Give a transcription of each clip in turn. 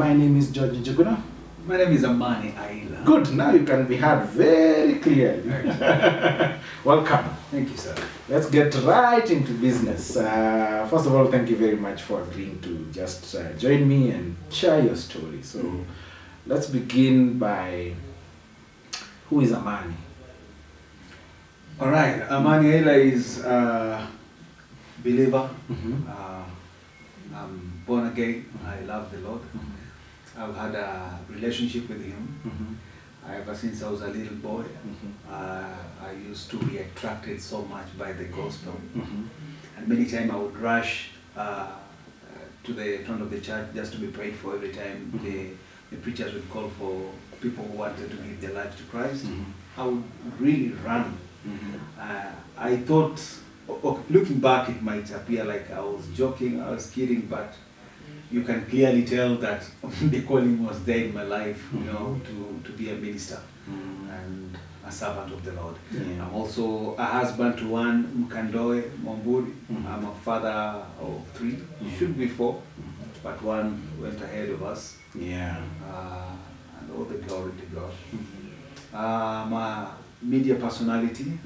my name is George Njuguna. My name is Amani Aila. Good, now you can be heard very clearly. Welcome. Thank you, sir. Let's get right into business. First of all, thank you very much for agreeing to just join me and share your story. So let's begin by, who is Amani? All right, Amani Aila is a believer. I'm born again. I love the Lord. I've had a relationship with Him ever since I was a little boy. I used to be attracted so much by the gospel, and many times I would rush to the front of the church just to be prayed for. Every time the preachers would call for people who wanted to give their lives to Christ, I would really run. I thought, looking back, it might appear like I was joking, I was kidding, but you can clearly tell that the calling was there in my life, you know, to be a minister and a servant of the Lord. I'm also a husband to one, Mkandoe Momburi. I'm a father of 3, should be 4, but one went ahead of us. And all the glory to God. I'm a media personality,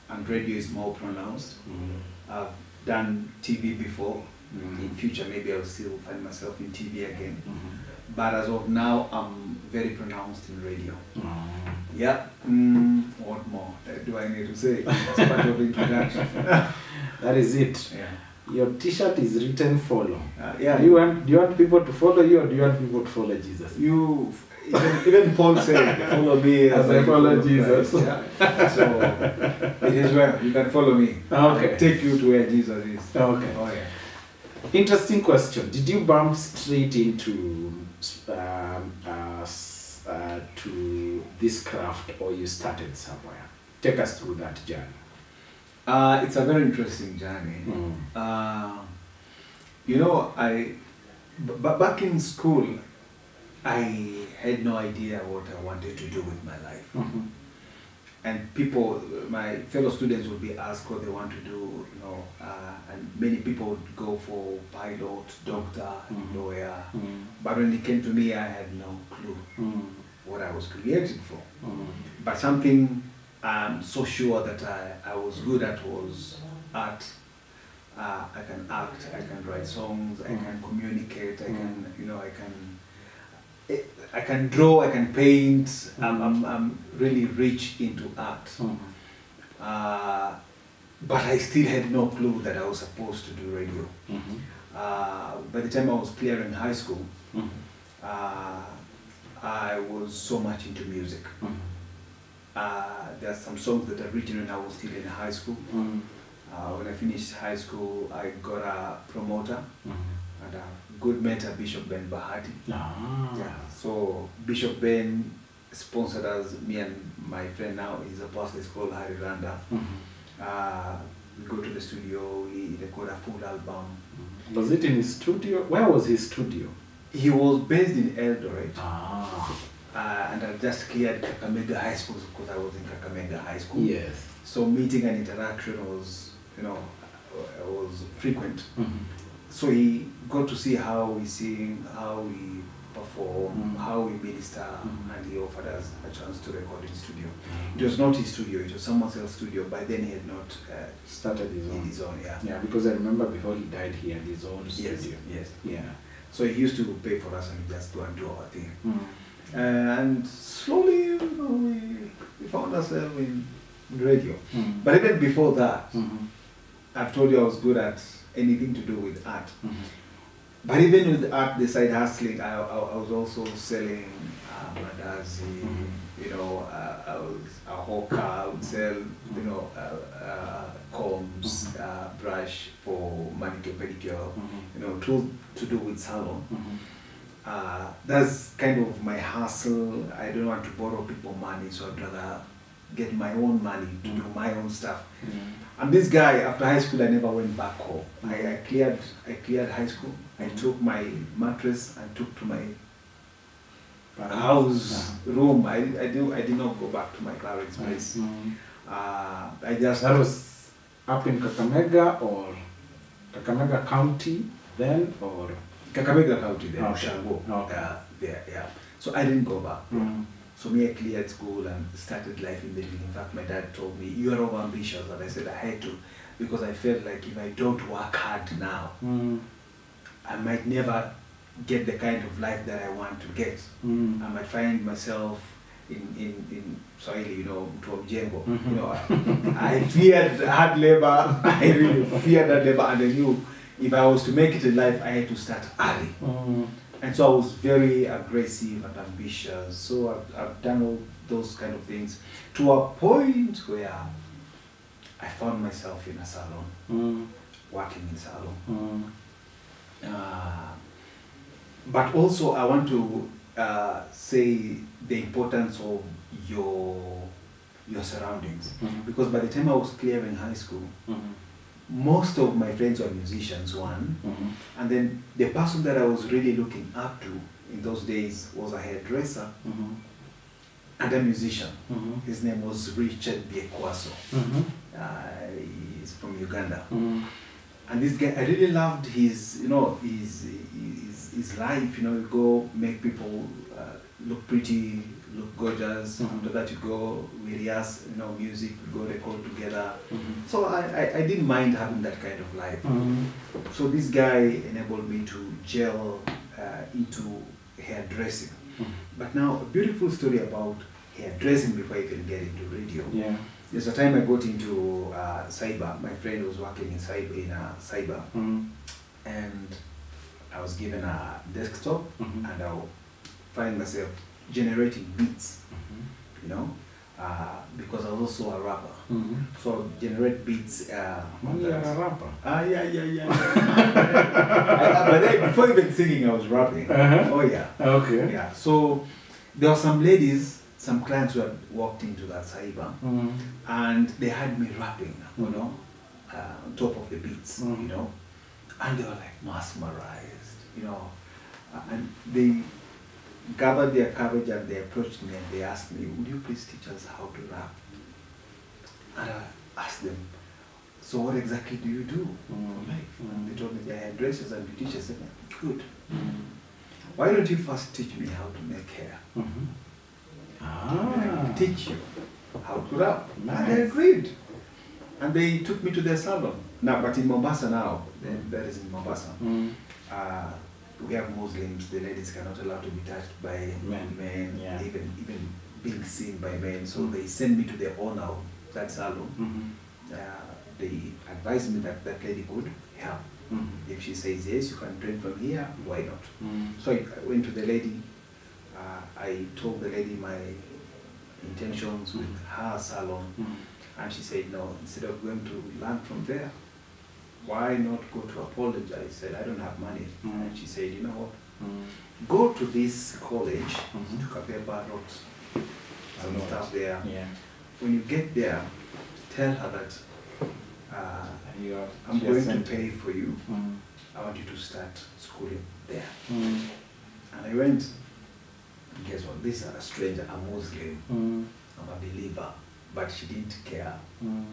and radio is more pronounced. I've done TV before. In future, maybe I'll still find myself in TV again. But as of now, I'm very pronounced in radio. What more do I need to say? It's part of the introduction. That is it. Your T-shirt is written follow. Do you want people to follow you, or do you want people to follow Jesus? Even Paul said, follow me as I follow Jesus. So it is well, you can follow me. I'll take you to where Jesus is. Interesting question. Did you bump straight into to this craft, or you started somewhere? Take us through that journey. It's a very interesting journey. You know, back in school, I had no idea what I wanted to do with my life. And people, my fellow students would be asked what they want to do, you know, and many people would go for pilot, doctor, lawyer. But when it came to me, I had no clue what I was created for. But something I'm so sure that I was good at was art. I can act, I can write songs, I can communicate, I can, you know, I can draw, I can paint. I'm really rich into art. But I still had no clue that I was supposed to do radio. By the time I was clearing high school, I was so much into music. There are some songs that I've written when I was still in high school. When I finished high school, I got a promoter and a good mentor, Bishop Ben Bahati. So Bishop Ben sponsored us, me and my friend now, he's a pastor, it's called Harry Randa. We go to the studio, he recorded a full album. Was it in his studio? Where was his studio? He was based in Eldoret. And I just cleared Kakamega High School because I was in Kakamega High School. So meeting and interaction was, you know, was frequent. So he got to see how we sing, how we perform, how we minister, and he offered us a chance to record in studio. It was not his studio, it was someone else's studio. By then he had not started his own. Because I remember before he died, he had his own studio. So he used to pay for us and just go and do our thing. And slowly, you know, we found ourselves in radio. But even before that, I've told you I was good at anything to do with art. But even with art, the side hustling, I was also selling mandazi, you know, I was a hawker, I would sell, you know, combs, brush for manicure, pedicure, you know, tools to do with salon. That's kind of my hustle. I don't want to borrow people money, so I'd rather get my own money to do my own stuff. And this guy, after high school, I never went back home. I cleared high school. I took my mattress and took to my house room. I did not go back to my parents' place. That was up in Kakamega, or Kakamega County then, or Kakamega County, there, Okay. Ushago, Okay. there, yeah. So I didn't go back. So me, I cleared school and started life in the city. In fact, my dad told me, you are over ambitious, and I said I had to, because I felt like if I don't work hard now, I might never get the kind of life that I want to get. I might find myself in Swahili, mtu wa mjengo. I feared hard labor. I really feared hard labor, and I knew if I was to make it in life, I had to start early. And so I was very aggressive and ambitious. So I've done all those kind of things to a point where I found myself in a salon, working in salon. But also I want to say the importance of your surroundings, because by the time I was clearing high school, most of my friends were musicians, one, and then the person that I was really looking up to in those days was a hairdresser and a musician. His name was Richard Biekwaso. He's from Uganda. And this guy, I really loved his, his life. You go make people look pretty, look gorgeous. After that, you go rehearse, music, we go record together. So I didn't mind having that kind of life. So this guy enabled me to gel into hairdressing. But now, a beautiful story about hairdressing before I even get into radio. Yeah. There's a time I got into cyber. My friend was working in cyber, and I was given a desktop, and I'll find myself generating beats, because I was also a rapper. So I'll generate beats. You're a rapper? Yeah. But then, before even singing, I was rapping. Oh yeah. Okay. Yeah. So there were some ladies, some clients who had walked into that cyber, and they had me rapping, on top of the beats, and they were like mesmerized, and they gathered their courage and they approached me and they asked me, would you please teach us how to rap? And I asked them, so what exactly do you do for life? And they told me they're hairdressers and beauticians. I said, good. Why don't you first teach me how to make hair? I will teach you how to rap. Nice. And they agreed. And they took me to their salon. Now, but in Mombasa now, that is in Mombasa, we have Muslims, the ladies cannot allow to be touched by men, even being seen by men. So they send me to the owner of that salon. They advised me that that lady could help. If she says yes, you can train from here, why not? So I went to the lady. I told the lady my intentions with her salon, and she said, no, instead of going to learn from there, why not go to apologize? I said, I don't have money. And she said, you know what, go to this college, took a paper, wrote some stuff there. When you get there, tell her that I'm going to pay for you. I want you to start schooling there. And I went, and guess what, this is a stranger, a Muslim. I'm a believer, but she didn't care.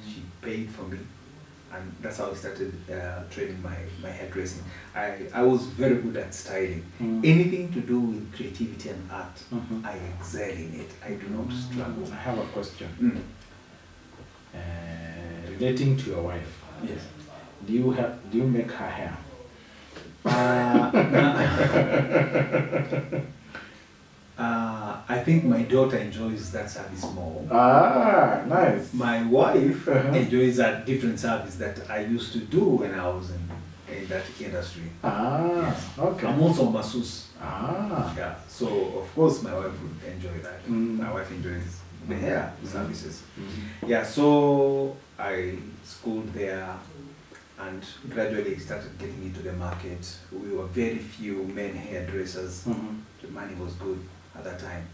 She paid for me. And that's how I started training my hairdressing. I was very good at styling. Anything to do with creativity and art, I excel in it. I do not struggle. I have a question. Relating to your wife. Yes. Do you make her hair? I think my daughter enjoys that service more. Nice. My wife enjoys a different service that I used to do when I was in that industry. Yes. Okay. I'm also a masseuse. Yeah. So of course my wife would enjoy that. My wife enjoys the hair services. Yeah. So I schooled there and gradually started getting into the market. We were very few men hairdressers. The money was good at that time.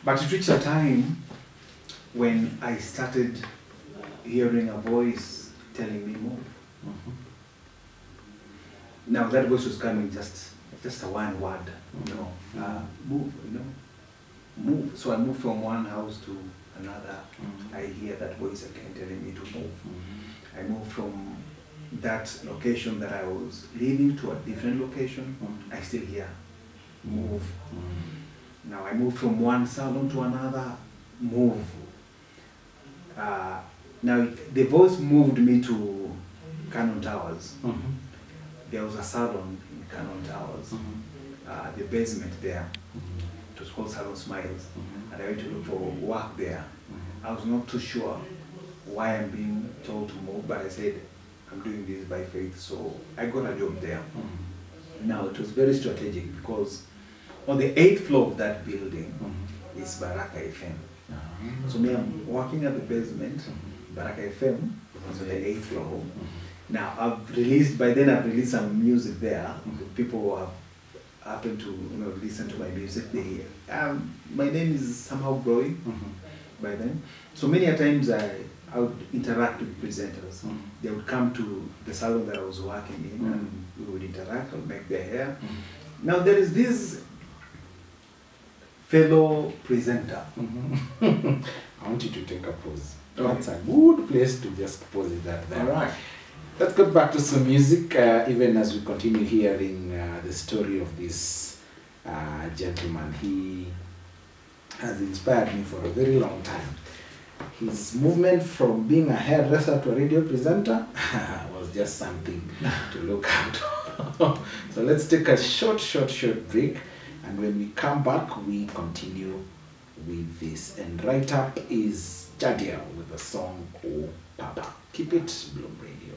But it reached a time when I started hearing a voice telling me move. Now that voice was coming just a one word, move, move. So I moved from one house to another. I hear that voice again telling me to move. I moved from that location that I was leaving to a different location, I still hear move. Now I moved from one salon to another, move. Now the voice moved me to Cannon Towers. There was a salon in Cannon Towers, the basement there. It was called Salon Smiles, and I went to look for work there. I was not too sure why I'm being told to move, but I said, I'm doing this by faith, so I got a job there. Now it was very strategic because on the 8th floor of that building is Baraka FM. So me, I'm working at the basement, Baraka FM is on the 8th floor. Now I've released some music there. People have happened to listen to my music. My name is somehow growing by then. So many a times I would interact with presenters. They would come to the salon that I was working in and we would interact, I would make their hair. Now there is this fellow presenter. I want you to take a pause. That's a good place to just pause it there. All right. Let's go back to some music, even as we continue hearing the story of this gentleman. He has inspired me for a very long time. His movement from being a hairdresser to a radio presenter was just something to look at. So let's take a short break, and when we come back, we continue with this. And right up is Jadiel with the song Oh Papa. Keep it Bloom Radio.